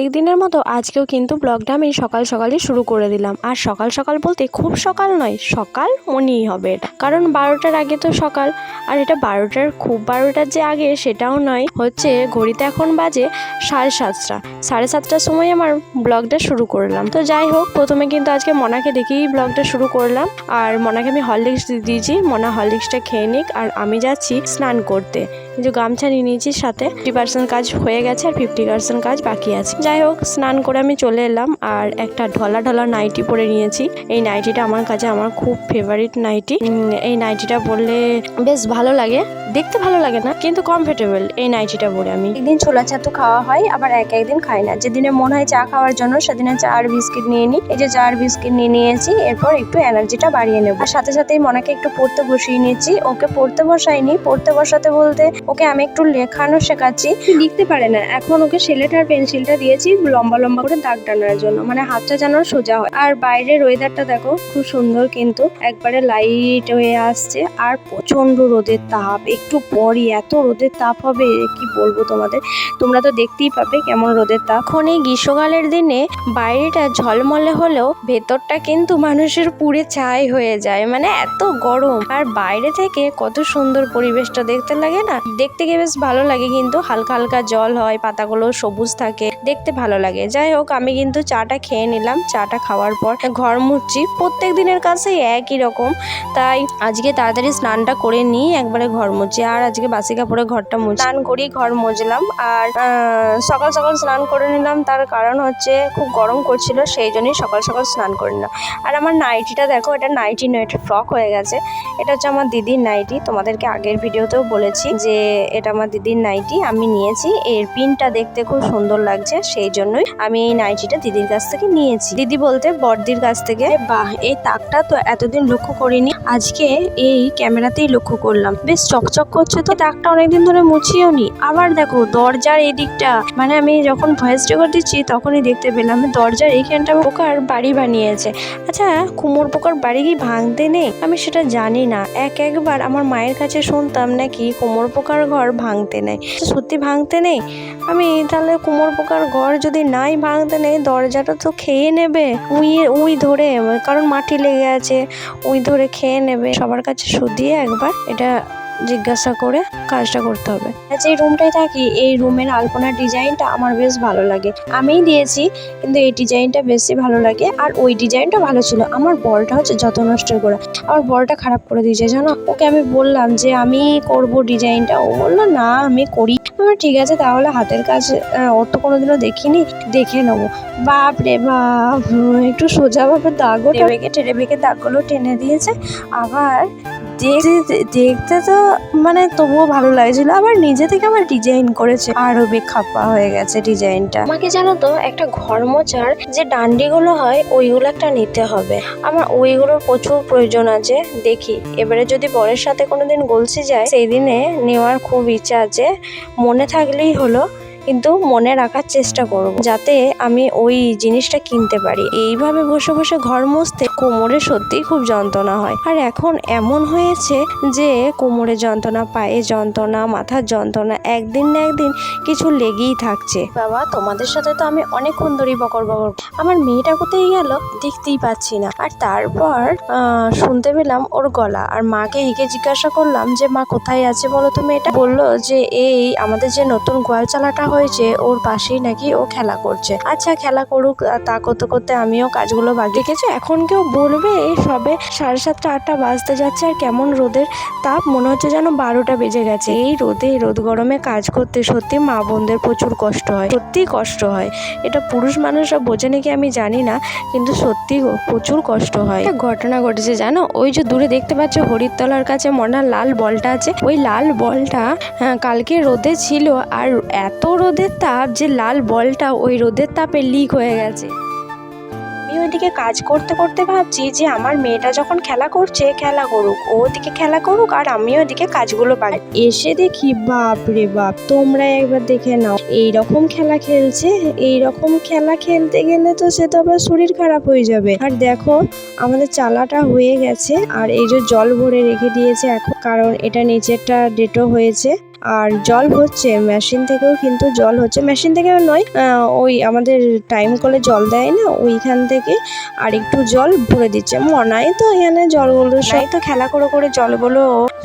প্রত্যেক দিনের মতো আজকেও কিন্তু ব্লগটা আমি সকাল সকালই শুরু করে দিলাম। আর সকাল সকাল বলতে খুব সকাল নয়, সকাল মনেই হবে এটা, কারণ 12টার আগে তো সকাল। আর এটা 12টার খুব 12টার যে আগে সেটাও নয়, হচ্ছে ঘড়িতে এখন বাজে 7:30। 7:30টার সময় আমার ব্লগটা শুরু করলাম। তো যাই হোক, প্রথমে কিন্তু আজকে মনাকে দেখেই ব্লগটা শুরু করলাম। আর মনাকে আমি হরলিক্স দিয়েছি, মনা হরলিক্সটা খেয়ে নিক। আর আমি যাচ্ছি স্নান করতে, যে গামছা নিয়ে নিয়েছি সাথে। 50% কাজ হয়ে গেছে আর 50% কাজ বাকি আছে। যাই হোক, স্নান করে আমি চলে এলাম। আর একটা ঢলা ঢলা নাইটি পরে নিয়েছি। এই নাইটিটা আমার কাছে আমার খুব ফেভারিট নাইটি। এই নাইটিটা পরলে বেশ ভালো লাগে, দেখতে ভালো লাগে না কিন্তু কমফোর্টেবল। এই নাইটিটা পরে আমি একদিন ছোলা ছাতু খাওয়া হয়, আবার একদিন খাই না। যেদিনে মনে হয় চা খাওয়ার জন্য সেদিনে চা আর বিস্কিট নিয়ে নিই। এই যে চা আর বিস্কিট নিয়ে নিয়েছি, এরপর একটু এনার্জিটা বাড়িয়ে নেবো। আর সাথে সাথেই মনাকে একটু পড়তে বসিয়ে নিয়েছি। ওকে পড়তে বসাইনি, পড়তে বসাতে বলতে ওকে আমি একটু লেখানো শেখাচ্ছি। লিখতে পারে না এখন, ওকে স্লেট আর পেন্সিলটা দিয়েছি লম্বা লম্বা করে দাগ টানার জন্য, মানে হাতটা যেন সোজা হয়। আর বাইরের ওয়েদারটা দেখো খুব সুন্দর, কিন্তু একবারে লাইট হয়ে আসছে। আর প্রচন্ড রোদের তাপ, একটু পরই এত রোদের তাপ হবে কি বলবো তোমাদের, তোমরা তো দেখতেই পাবে কেমন রোদের তাপ। এখন এই গ্রীষ্মকালের দিনে বাইরেটা ঝলমলে হলেও ভেতরটা কিন্তু মানুষের পুড়ে ছাই হয়ে যায়, মানে এত গরম। আর বাইরে থেকে কত সুন্দর পরিবেশটা দেখতে লাগে না, দেখতে গিয়ে বেশ ভালো লাগে। কিন্তু হালকা হালকা জল হয়, পাতাগুলো সবুজ থাকে, দেখতে ভালো লাগে। যাই হোক, আমি কিন্তু চাটা খেয়ে নিলাম। চাটা খাওয়ার পর ঘর মুছছি, প্রত্যেক দিনের কাছে একই রকম। তাই আজকে তাড়াতাড়ি স্নানটা করে নিই, একবারে ঘর মুছছি। আর আজকে বাসি কাপড়ে ঘরটা মুছি, স্নান করি ঘর মুছলাম। আর সকাল সকাল স্নান করে নিলাম, তার কারণ হচ্ছে খুব গরম করছিল, সেই জন্যই সকাল সকাল স্নান করে নিলাম। আর আমার নাইটিটা দেখো, এটা নাইটি নয়, এটা ফ্রক হয়ে গেছে। এটা হচ্ছে আমার দিদির নাইটি, তোমাদেরকে আগের ভিডিওতেও বলেছি যে এটা আমার দিদির নাইটি আমি নিয়েছি। এর পিনটা দেখতে খুব সুন্দর লাগছে, সেই জন্যই আমি এই নাইটিটা দিদির কাছ থেকে নিয়েছি। দিদি বলতে বড়দির কাছ থেকে। বাহ, এই তাকটা তো এতদিন লক্ষ্য করিনি, আজকে এই ক্যামেরাতেই লক্ষ্য করলাম। বেশ চকচক করছে তো, তাকটা অনেকদিন ধরে মুছিও নি। আবার দেখো দরজার এই দিকটা, মানে আমি যখন ভয়েস রেকর্ড দিচ্ছি তখনই দেখতে পেলাম দরজার এইখানটা পোকার বাড়ি বানিয়েছে। আচ্ছা, কুমোর পোকার বাড়ি কি ভাঙতে নেই? আমি সেটা জানি না। একবার আমার মায়ের কাছে শুনতাম নাকি কুমোর পোকার ঘর ভাঙতে নেই। সত্যি ভাঙতে নেই? আমি তাহলে কুমোর পোকার ঘর যদি নাই ভাঙতে নেই, দরজাটা তো খেয়ে নেবে উই ধরে, কারণ মাটি লেগে আছে, উই ধরে খেয়ে নেবে। সবার কাছে শুধিয়ে একবার এটা জিজ্ঞাসা করে কাজটা করতে হবে। যে রুমটায় থাকি, এই রুমের আলপনার ডিজাইনটা আমার বেশ ভালো লাগে, আমিই দিয়েছি, কিন্তু এই ডিজাইনটা বেশি ভালো লাগে। আর ওই ডিজাইনটা ভালো ছিল। আমার বলটা হচ্ছে যত নষ্ট করে, আমার বলটা খারাপ করে দিয়েছে জানো। ওকে আমি বললাম যে আমি করব ডিজাইনটা, ও বললো না আমি করি। আমার ঠিক আছে তাহলে, হাতের কাজ ওর তো কোনোদিনও দেখিনি, দেখে নেবো। বাপ রে বাপ, একটু সোজাভাবে দাগও টেনে বেঁকে দাগগুলো টেনে দিয়েছে। আবার দেখতে তো মানে তবুও ভালো লাগছিল, আবার নিজে থেকে আমার ডিজাইন করেছে, আরো বেখাপ্পা হয়ে গেছে ডিজাইনটা। আমাকে জানো তো, একটা ঘর মোছার যে ডান্ডিগুলো হয় ওইগুলো একটা নিতে হবে, আমার ওইগুলোর প্রচুর প্রয়োজন আছে। দেখি এবারে যদি বরের সাথে কোনোদিন গলসি যায়, সেই দিনে নেওয়ার খুব ইচ্ছা আছে। মনে থাকলেই হলো, কিন্তু মনে রাখার চেষ্টা করব যাতে আমি ওই জিনিসটা কিনতে পারি। এইভাবে বসে বসে ঘর মুছতে কোমরে সত্যিই খুব যন্ত্রণা হয়। আর এখন এমন হয়েছে যে কোমরে যন্ত্রণা, পায়ে যন্ত্রণা, মাথার যন্ত্রণা, একদিন না একদিন কিছু লেগেই থাকছে। বাবা, তোমাদের সাথে তো আমি অনেকক্ষণ ধরেই বকর বকর, আমার মেয়েটা কোথায় গেল দেখতেই পাচ্ছি না। আর তারপর শুনতে পেলাম ওর গলা, আর মাকে একে জিজ্ঞাসা করলাম যে মা কোথায় আছে বলো তো মেয়েটা। বললো যে এই আমাদের যে নতুন গোয়ালচালাটা হয়েছে ওর পাশেই নাকি ও খেলা করছে। আচ্ছা খেলা করুক, তা করতে করতে আমিও কাজগুলো বাকি রেখেছি। এখন কেউ বলবে এই সবে 7:30 8টা বাজতে যাচ্ছে, আর কেমন রোদের তাপ, মনে হচ্ছে যেন 12টা বেজে গেছে। এই রোদ গরমে কাজ করতে সত্যি মা বোনদের প্রচুর কষ্ট হয়, সত্যি কষ্ট হয়। এটা পুরুষ মানুষরা বোঝে নাকি আমি জানি না, কিন্তু সত্যি প্রচুর কষ্ট হয়। ঘটনা ঘটেছে জানো, ওই যে দূরে দেখতে পাচ্ছ হরিতলার কাছে মনার লাল বলটা আছে, ওই লাল বলটা কালকে রোদে ছিল, আর এত রোদের তাপ যে লাল বলটা ওই রোদের তাপে লিক হয়ে গেছে। আমি ওইদিকে কাজ করতে করতে ভাবছি যে আমার মেয়েটা যখন খেলা করছে খেলা করুক, ও ওদিকে খেলা করুক আর আমি ওইদিকে কাজগুলো পারি। এসে দেখি বাপ রে বাপ, তোমরা একবার দেখে নাও, এইরকম খেলা খেলছে। এইরকম খেলা খেলতে গেলে তো সে তো আবার শরীর খারাপ হয়ে যাবে। আর দেখো আমাদের চালাটা হয়ে গেছে, আর এই যে জল ভরে রেখে দিয়েছে এখন, কারণ এটা নিচেরটা ডেটো হয়েছে। আর জল হচ্ছে মেশিন থেকেও, কিন্তু জল হচ্ছে মেশিন থেকেও নয়, ওই আমাদের টাইম কলে জল দেয় না, ওইখান থেকে আর একটু জল ভরে দিচ্ছে। মনাই তো এখানে জলগুলো সব তো খেলা করে করে জলগুলো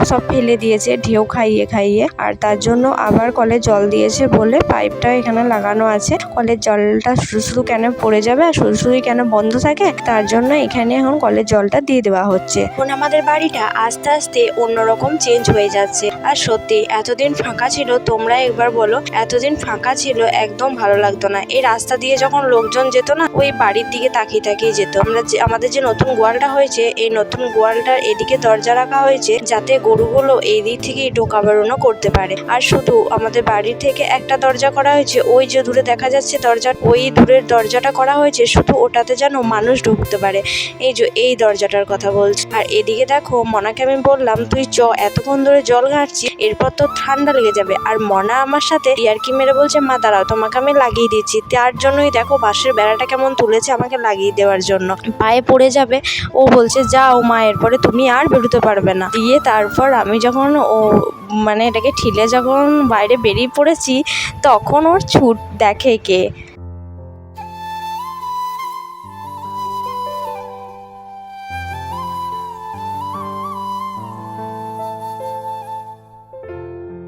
সব ফেলে দিয়েছে ঢেউ খাইয়ে খাইয়ে, আর তার জন্য আবার কলে জল দিয়েছে বলে পাইপটা এখানে লাগানো আছে। কলের জলটা শুধু শুধু কেন পড়ে যাবে আর শুধু শুধু কেন বন্ধ থাকে, তার জন্য এখানে এখন কলের জলটা দিয়ে দেওয়া হচ্ছে। এখন আমাদের বাড়িটা আস্তে আস্তে অন্যরকম চেঞ্জ হয়ে যাচ্ছে। আর সত্যি এতদিন ফাঁকা ছিল, তোমরা একবার বলো, এতদিন ফাঁকা ছিল একদম ভালো লাগতো না। এই রাস্তা দিয়ে যখন লোকজন যেত না, ওই বাড়ির দিকে তাকিয়ে তাকিয়ে যেত। আমাদের যে নতুন গোয়ালটা হয়েছে, এই নতুন গোয়ালটার এদিকে দরজা রাখা হয়েছে যাতে গরুগুলো এই দিক থেকে ঢোকা বেরোনো করতে পারে। আর শুধু আমাদের বাড়ির থেকে একটা দরজা করা হয়েছে, ওই যে দূরে দেখা যাচ্ছে দরজা, ওই দূরের দরজাটা করা হয়েছে শুধু ওটাতে যেন মানুষ ঢুকতে পারে। এই যে এই দরজাটার কথা বলছি। আর এদিকে দেখো, মনাকে আমি বললাম তুই এতক্ষণ ধরে জল ঘাঁটছি, এরপর তো ঠান্ডা লেগে যাবে। আর মনা আমার সাথে ইয়ার্কি মেরে বলছে, মা দাঁড়াও তোমাকে আমি লাগিয়ে দিচ্ছি। তার জন্যই দেখো বাঁশের বেড়াটা কেমন তুলেছে আমাকে লাগিয়ে দেওয়ার জন্য। পায়ে পড়ে যাবে, ও বলছে যাও মা, এরপরে তুমি আর বেরোতে পারবে না। দিয়ে তারপর আমি যখন মানে এটাকে ঠিলে যখন বাইরে বেরিয়ে পড়েছি, তখন ওর ছুট দেখে কে।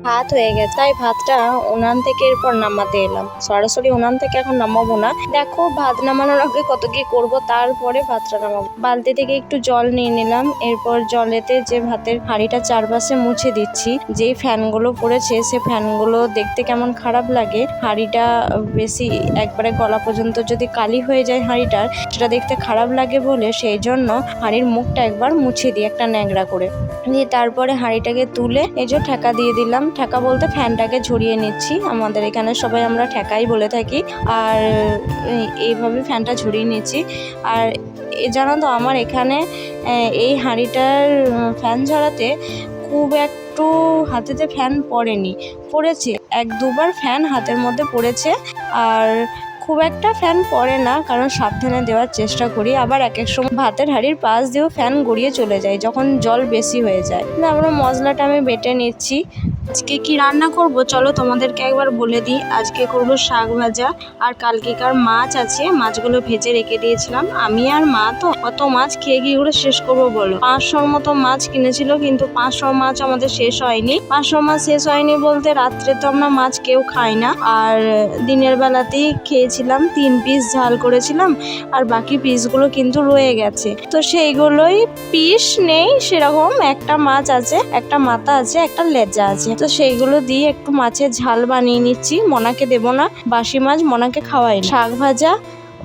ভাত হয়ে গেছে, তাই ভাতটা উনান থেকে এরপর নামাতে এলাম। সরাসরি উনান থেকে এখন নামাবো না। দেখো ভাত নামানোর আগে কত কি করবো, তারপরে ভাতটা নামাবো। বালতি থেকে একটু জল নিয়ে নিলাম, এরপর জলেতে যে ভাতের হাঁড়িটা চারপাশে মুছে দিচ্ছি। যেই ফ্যানগুলো পড়েছে সে ফ্যানগুলো দেখতে কেমন খারাপ লাগে। হাঁড়িটা বেশি একবারে গলা পর্যন্ত যদি কালি হয়ে যায় হাঁড়িটার, সেটা দেখতে খারাপ লাগে বলে সেই জন্য হাঁড়ির মুখটা একবার মুছে দিই একটা ন্যাংরা করে। দিয়ে তারপরে হাঁড়িটাকে তুলে এই যে ঠেকা দিয়ে দিলাম। ঠেকা বলতে ফ্যানটাকে ঝরিয়ে নিচ্ছি, আমাদের এখানে সবাই আমরা ঠেকাই বলে থাকি। আর এইভাবে ফ্যানটা ঝরিয়ে নিচ্ছি। আর জানো তো আমার এখানে এই হাঁড়িটার ফ্যান ঝরাতে খুব একটু হাতেতে ফ্যান পড়েছে এক দুবার ফ্যান হাতের মধ্যে পড়েছে। আর খুব একটা ফ্যান পড়ে না, কারণ সাবধানে দেওয়ার চেষ্টা করি। আবার এক এক সময় ভাতের হাঁড়ির পাশ দিয়েও ফ্যান গড়িয়ে চলে যায় যখন জল বেশি হয়ে যায়। তারপরে মশলাটা আমি বেটে নিচ্ছি। আজকে কি রান্না করব চলো তোমাদেরকে একবার বলে দিই। আজকে করব শাক ভাজা, আর কালকেকার মাছ আছে, মাছগুলো ভেজে রেখে দিয়েছিলাম। আমি আর মা তো অত মাছ খেয়ে গিয়ে ওগুলো শেষ করবো বলো। 500 মতো মাছ কিনেছিল, কিন্তু 500 মাছ আমাদের শেষ হয়নি। 500 মাছ শেষ হয়নি বলতে রাত্রে তো আমরা মাছ কেউ খাই না, আর দিনের বেলাতেই খেয়েছিলাম। 3 পিস ঝাল করেছিলাম, আর বাকি পিসগুলো কিন্তু রয়ে গেছে। তো সেইগুলোই, পিস নেই সেরকম, একটা মাছ আছে, একটা মাথা আছে, একটা লেজা আছে। তো সেইগুলো দিয়ে একটু মাছের ঝাল বানিয়ে নিচ্ছি। মনাকে দেবো না, বাসি মাছ মনাকে খাওয়াই। শাক ভাজা,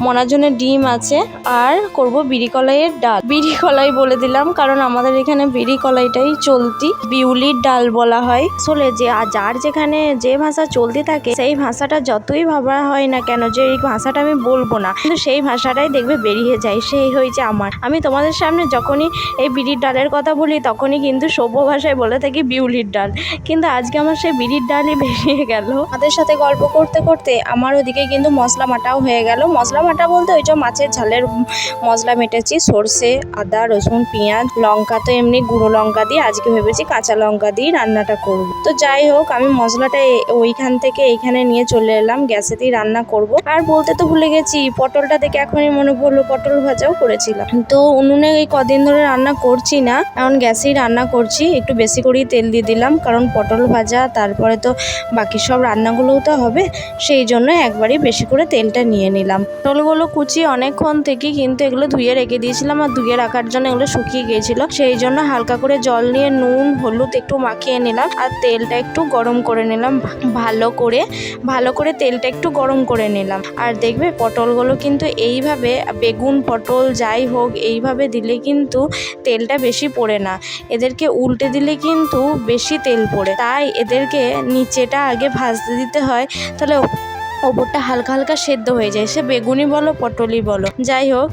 মনার জন্য ডিম আছে, আর করব বিড়ি কলাইয়ের ডাল। বিড়ি কলাই বলে দিলাম কারণ আমাদের এখানে বিড়ি কলাইটাই চলতি, বিউলির ডাল বলা হয়। আসলে যে যার যেখানে যে ভাষা চলতি থাকে, সেই ভাষাটা যতই ভাবা হয় না কেন যে এই ভাষাটা আমি বলবো না, কিন্তু সেই ভাষাটাই দেখবে বেরিয়ে যায়। সেই হয়েছে আমার। আমি তোমাদের সামনে যখনই এই বিড়ির ডালের কথা বলি, তখনই কিন্তু সভ্য ভাষায় বলে থাকি বিউলির ডাল, কিন্তু আজকে আমার সেই বিড়ির ডালই বেরিয়ে গেল। আমাদের সাথে গল্প করতে করতে আমার ওদিকে কিন্তু মশলা বাটাও হয়ে গেল। মশলা বাটা বলতে ওই যে মাছের ঝালের মশলা মেটেছি, সর্ষে, আদা, রসুন, পেঁয়াজ, লঙ্কা তো এমনি গুঁড়ো লঙ্কা দিয়ে, আজকে ভেবেছি কাঁচা লঙ্কা দিয়ে রান্নাটা করব। তো যাই হোক, আমি মশলাটা ওইখান থেকে এইখানে নিয়ে চলে এলাম, গ্যাসেতেই রান্না করব। আর বলতে তো ভুলে গেছি, পটলটা দেখে এখনই মনে পড়লো, পটল ভাজাও করেছিলাম। তো উনুনে এই কদিন ধরে রান্না করছি না, এখন গ্যাসেই রান্না করছি। একটু বেশি করেই তেল দিয়ে দিলাম, কারণ পটল ভাজা তারপরে তো বাকি সব রান্নাগুলোও তো হবে, সেই জন্য একবারই বেশি করে তেলটা নিয়ে নিলাম। পটলগুলো কুচি অনেকক্ষণ থেকে, কিন্তু এগুলো ধুয়ে রেখে দিয়েছিলাম, আর ধুয়ে রাখার জন্য এগুলো শুকিয়ে গিয়েছিল, সেই জন্য হালকা করে জল নিয়ে নুন হলুদ একটু মাখিয়ে নিলাম, আর তেলটা একটু গরম করে নিলাম। ভালো করে তেলটা একটু গরম করে নিলাম। আর দেখবে পটলগুলো কিন্তু এইভাবে, বেগুন পটল যাই হোক, এইভাবে দিলে কিন্তু তেলটা বেশি পড়ে না। এদেরকে উল্টে দিলে কিন্তু বেশি তেল পড়ে, তাই এদেরকে নিচেটা আগে ভাজতে দিতে হয়, তাহলে ওপরটা হালকা হালকা সেদ্ধ হয়ে যায়, সে বেগুনি বলো পটলই বলো, যাই হোক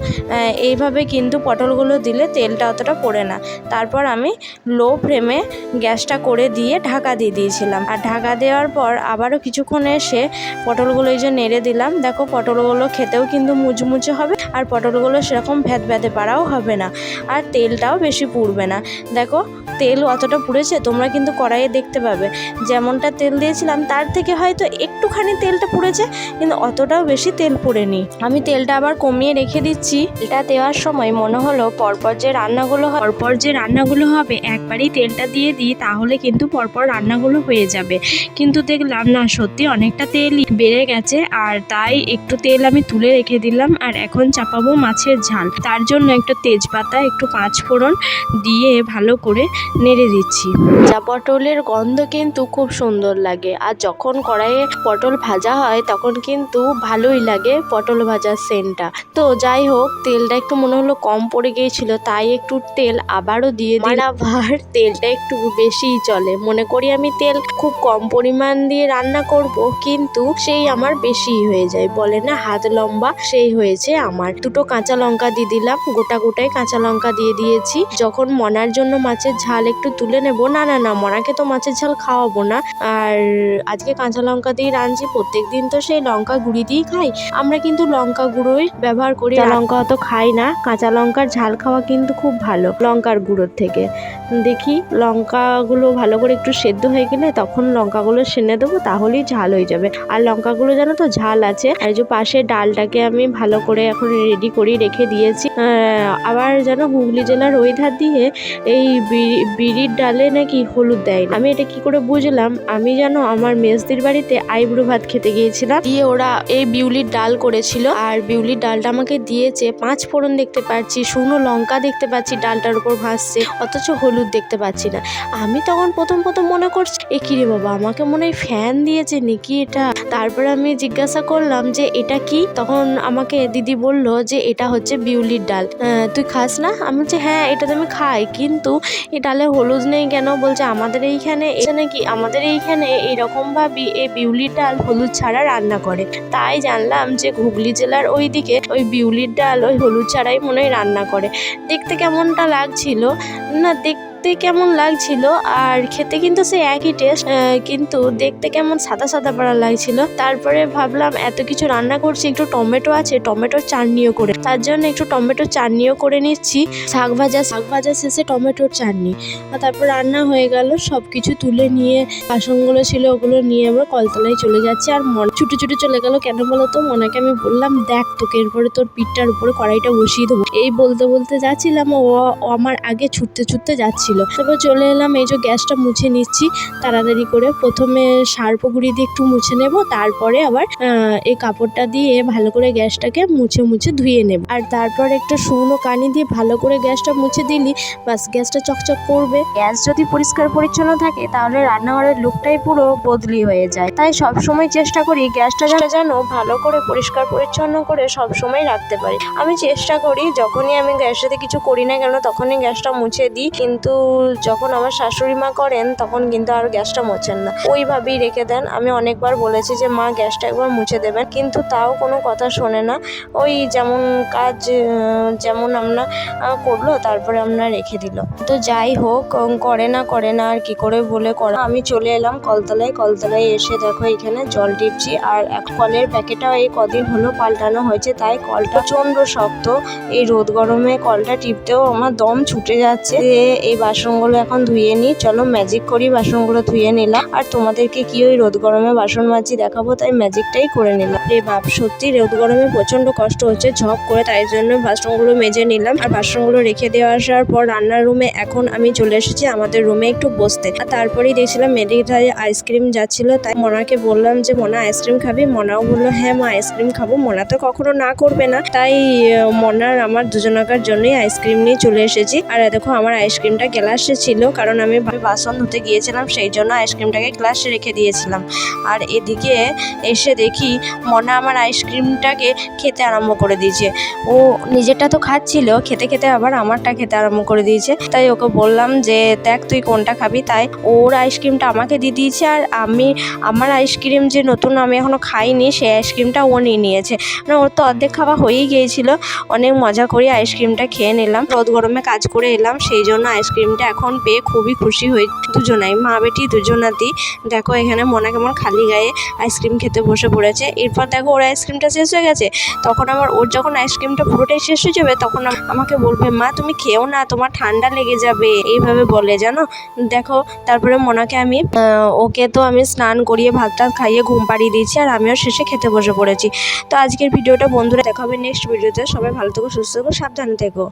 এইভাবে কিন্তু পটলগুলো দিলে তেলটা অতটা পড়ে না। তারপর আমি লো ফ্লেমে গ্যাসটা করে দিয়ে ঢাকা দিয়ে দিয়েছিলাম। আর ঢাকা দেওয়ার পর আবারও কিছুক্ষণ এসে পটলগুলো এই যে নেড়ে দিলাম। দেখো পটলগুলো খেতেও কিন্তু মুচমুচে হবে, আর পটলগুলো সেরকম ভ্যাতে পাড়াও হবে না, আর তেলটাও বেশি পুড়বে না। দেখো তেল অতটা পুড়েছে, তোমরা কিন্তু কড়াইয়ে দেখতে পাবে যেমনটা তেল দিয়েছিলাম তার থেকে হয়তো একটুখানি তেলটা পুড়েছে, কিন্তু অতটাও বেশি তেল পুড়েনি। আমি তেলটা আবার কমিয়ে রেখে দিচ্ছি। তেলটা দেওয়ার সময় মনে হলো পরপর যে রান্নাগুলো হবে একবারই তেলটা দিয়ে দিই, তাহলে কিন্তু পরপর রান্নাগুলো হয়ে যাবে। কিন্তু দেখলাম না, সত্যি অনেকটা তেলই বেড়ে গেছে, আর তাই একটু তেল আমি তুলে রেখে দিলাম। আর এখন চাপাবো মাছের ঝাল, তার জন্য একটু তেজপাতা, একটু পাঁচফোড়ন দিয়ে ভালো করে নেড়ে দিচ্ছি। পটলের গন্ধ কিন্তু খুব সুন্দর লাগে, আর যখন কড়াইয়ে পটল ভাজা হয় তখন কিন্তু ভালোই লাগে পটল ভাজার সেন্টটা। তো যাই হোক, তেলটা একটু মনে হলো কম পড়ে গিয়েছিল, তাই একটু তেল আবারও দিয়ে দিই। আবার তেলটা একটু বেশিই চলে, মনে করি আমি তেল খুব কম পরিমাণ দিয়ে রান্না করব, কিন্তু সেই আমার বেশিই হয়ে যায়, বলে না হাত লম্বা, সেই হয়েছে আমার। দুটো কাঁচা লঙ্কা দিয়ে দিলাম, গোটাই কাঁচা লঙ্কা দিয়ে দিয়েছি। যখন মনার জন্য মাছের ঝাল একটু তুলে নেব, না মনাকে তো মাছের ঝাল খাওয়াবো না, আর আজকে কাঁচা লঙ্কা দিয়ে রাঁধছি। প্রত্যেকদিন তো সেই লঙ্কা গুঁড়ি দিয়েই খাই, আমরা কিন্তু লঙ্কা গুঁড়োই ব্যবহার করি, লঙ্কা অত খাই না। কাঁচা লঙ্কার ঝাল খাওয়া কিন্তু খুব ভালো লঙ্কার গুঁড়োর থেকে। দেখি লঙ্কাগুলো ভালো করে একটু সেদ্ধ হয়ে গেলে তখন লঙ্কাগুলো সেনে দেবো, তাহলেই ঝাল হয়ে যাবে। আর লঙ্কাগুলো জানো তো ঝাল আছে। আর যে পাশে ডালটাকে আমি ভালো করে এখন রেডি করে রেখে দিয়েছি। আবার যেন হুগলি জেলার ওই ধার দিয়ে এই বিড়ির ডালে নাকি হলুদ দেয় না। আমি এটা কি করে বুঝলাম, আমি যেন আমার মেজদির বাড়িতে আইবুড়ো ভাত খেতে গিয়েছিলাম, দিয়ে ওরা এই বিউলির ডাল করেছিল, আর বিউলির ডালটা আমাকে দিয়েছে। পাঁচ ফোড়ন দেখতে পাচ্ছি, শুকনো লঙ্কা দেখতে পাচ্ছি ডালটার উপর ভাসছে, অথচ হলুদ দেখতে পাচ্ছি না। আমি তখন প্রথম মনে করছি এ কি রে বাবা, আমাকে মনে হয় ফ্যান দিয়েছে নাকি এটা। তারপরে আমি জিজ্ঞাসা করলাম যে এটা কি, তখন আমাকে দিদি বলল যে এটা হচ্ছে বিউলির ডাল, তুই খাস না? আমি বলছি হ্যাঁ এটা তো আমি খাই, কিন্তু এই ডালে হলুদ নেই কেন? বলছে আমাদের এইখানে এইরকম ভাবে এই বিউলির ডাল হলুদ ছাড়া রান্না করে। তাই জানলাম যে হুগলি জেলার ওই দিকে ওই বিউলির ডাল ওই হলুদ ছাড়াই মনে হয় রান্না করে। দেখতে কেমনটা লাগছিল না, দেখতে কেমন লাগছিল, আর খেতে কিন্তু সে একই টেস্ট, কিন্তু দেখতে কেমন সাদা পাড়া লাগছিল। তারপরে ভাবলাম এত কিছু রান্না করছি, একটু টমেটো আছে, টমেটোর চাটনিও করে, তার জন্য একটু টমেটোর চাটনিও করে নিচ্ছি। শাক ভাজা শেষে টমেটোর চাটনি। আর তারপর রান্না হয়ে গেল, সব কিছু তুলে নিয়ে বাসনগুলো ছিল ওগুলো নিয়ে আমরা কলতলায় চলে যাচ্ছি। আর মন ছুটে চলে গেল কেন বলো তো? মনাকে আমি বললাম দেখ তোকে এরপরে তোর পিঠটার উপরে কড়াইটা বসিয়ে দেবো, এই বলতে যাচ্ছিলাম, ও আমার আগে ছুটতে যাচ্ছিল। তারপর চলে এলাম, এই যে গ্যাসটা মুছে নিচ্ছি তাড়াতাড়ি করে। প্রথমে সার্পগুড়ি দিয়ে একটু মুছে নেব, তারপরে আবার এই কাপড়টা দিয়ে ভালো করে গ্যাসটাকে মুছে ধুয়ে নেব। আর তারপর একটু শুকনো কানি দিয়ে ভালো করে গ্যাসটা মুছে দিলি বাস, গ্যাসটা চকচক করবে। গ্যাস যদি পরিষ্কার পরিচ্ছন্ন থাকে তাহলে রান্নাঘরের লুকটাই পুরো বদলি হয়ে যায়। তাই সবসময় চেষ্টা করি গ্যাসটা যেন ভালো করে পরিষ্কার পরিচ্ছন্ন করে সবসময় রাখতে পারি। আমি চেষ্টা করি যখনই আমি গ্যাসটাতে কিছু করি না কেন তখনই গ্যাসটা মুছে দিই, কিন্তু যখন আমার শাশুড়ি মা করেন তখন কিন্তু আর গ্যাসটা মোছেন না, ওইভাবেই রেখে দেন। আমি অনেকবার বলেছি যে মা গ্যাসটা একবার মুছে দেবেন, কিন্তু তাও কোনো কথা শোনে না। ওই যেমন কাজ যেমন আমরা করলো তারপরে আমরা রেখে দিল। তো যাই হোক, করে না আর কি করে বলে করা। আমি চলে এলাম কলতলায় এসে দেখো এখানে জল টিপছি, আর কলের প্যাকেটটাও এই কদিন হলো পাল্টানো হয়েছে, তাই কলটা প্রচণ্ড শক্ত। এই রোদ গরমে কলটা টিপতেও আমার দম ছুটে যাচ্ছে। এই বাসনগুলো এখন ধুয়ে নিই, চলো ম্যাজিক করি। বাসনগুলো ধুয়ে নিলাম, আর তোমাদেরকে কি ওই রোদ গরমে বাসন মাজি দেখাবো, তাই ম্যাজিকটাই করে নিলাম। রে বাপ, সত্যি রোদ গরমে প্রচণ্ড কষ্ট হচ্ছে ঝপ করে, তাই জন্য বাসনগুলো মেজে নিলাম। আর বাসনগুলো রেখে দিয়ে আসার পর রান্নার রুমে এখন আমি চলে এসেছি আমাদের রুমে একটু বসতে। আর তারপরেই দেখছিলাম মেডিকেটারে আইসক্রিম যাচ্ছিল, তাই মনাকে বললাম যে মনা আইসক্রিম খাবি? মনাও বললো হ্যাঁ মা আইসক্রিম খাবো। মনা তো কখনো না করবে না, তাই মনার আমার দুজনাকার জন্যই আইসক্রিম নিয়ে চলে এসেছি। আর দেখো আমার আইসক্রিমটা গ্লাসে ছিল, কারণ আমি বাসন ধুতে গিয়েছিলাম, সেই জন্য আইসক্রিমটাকে গ্লাসে রেখে দিয়েছিলাম। আর এদিকে এসে দেখি মনা আমার আইসক্রিমটাকে খেতে আরম্ভ করে দিয়েছে। ও নিজেরটা তো খাচ্ছিল, খেতে খেতে আবার আমারটা খেতে আরম্ভ করে দিয়েছে। তাই ওকে বললাম যে দেখ তুই কোনটা খাবি, তাই ওর আইসক্রিমটা আমাকে দিয়ে দিয়েছে। আর আমার আইসক্রিম যে নতুন আমি এখনও খাইনি, সেই আইসক্রিমটা ও নিয়ে নিয়েছে। মানে ওর তো অর্ধেক খাওয়া হয়েই গিয়েছিল। অনেক মজা করে আইসক্রিমটা খেয়ে নিলাম। রোদ গরমে কাজ করে এলাম, সেই জন্য আইসক্রিমটা এখন পেয়ে খুবই খুশি হয়ে দুজনাই, মা বেটি দুজনাতেই। দেখো এখানে মনা কেমন খালি গায়ে আইসক্রিম খেতে বসে পড়েছে। এরপর দেখো ওর আইসক্রিমটা শেষ হয়ে গেছে, তখন আবার ওর যখন আইসক্রিমটা পুরোটাই শেষ হয়ে যাবে তখন আমাকে বলবে মা তুমি খেও না, তোমার ঠান্ডা লেগে যাবে, এইভাবে বলে জানো। দেখো তারপরে মনাকে ওকে তো আমি স্নান করিয়ে ভাত টাত খাইয়ে ঘুম পাড়িয়ে দিয়েছি, আর আমিও শেষে খেতে বসে পড়েছি। তো আজকের ভিডিওটা বন্ধুরা দেখা হবে নেক্সট ভিডিওতে। সবাই ভালো থেকো, সুস্থ থেকো, সাবধানে থেকো।